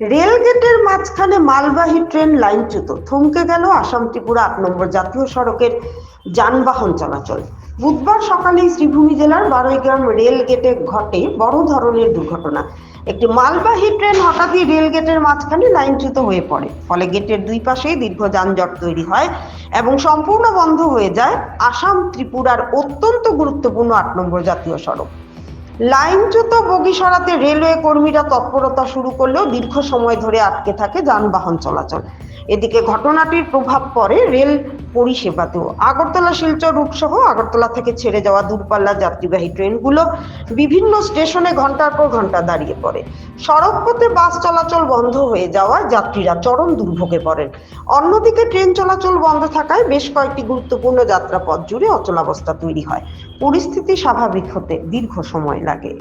রেলগেটের মাঝখানে মালবাহী ট্রেন লাইনচ্যুত, থমকে গেল আসাম ত্রিপুরা ৮ নম্বর জাতীয় সড়কের যানবাহন চলাচল। বুধবার সকালে শ্রীভূমি জেলার বারৈগ্রাম রেলগেটে ঘটে বড় ধরনের দুর্ঘটনা। একটি মালবাহী ট্রেন হঠাৎই রেলগেটের মাঝখানে লাইনচ্যুত হয়ে পড়ে, ফলে গেটের দুই পাশে দীর্ঘ যানজট তৈরি হয় এবং সম্পূর্ণ বন্ধ হয়ে যায় আসাম ত্রিপুরার অত্যন্ত গুরুত্বপূর্ণ ৮ নম্বর জাতীয় সড়ক। লাইনচ্যুত বগি সরাতে রেলওয়ে কর্মীরা তৎপরতা শুরু করলেও দীর্ঘ সময় ধরে আটকে থাকে যানবাহন চলাচল। এদিকে ঘটনাটির প্রভাব পড়ে রেল পরিষেবাতেও। আগরতলা শিলচর রুট সহ আগরতলা থেকে ছেড়ে যাওয়া দূরপাল্লার যাত্রীবাহী ট্রেনগুলো বিভিন্ন স্টেশনে ঘন্টার পর ঘন্টা দাঁড়িয়ে পড়ে। সড়ক পথে বাস চলাচল বন্ধ হয়ে যাওয়ায় যাত্রীরা চরম দুর্ভোগে পড়েন। অন্যদিকে ট্রেন চলাচল বন্ধ থাকায় বেশ কয়েকটি গুরুত্বপূর্ণ যাত্রাপথ জুড়ে অচলাবস্থা তৈরি হয়। পরিস্থিতি স্বাভাবিক হতে দীর্ঘ সময় লাগে।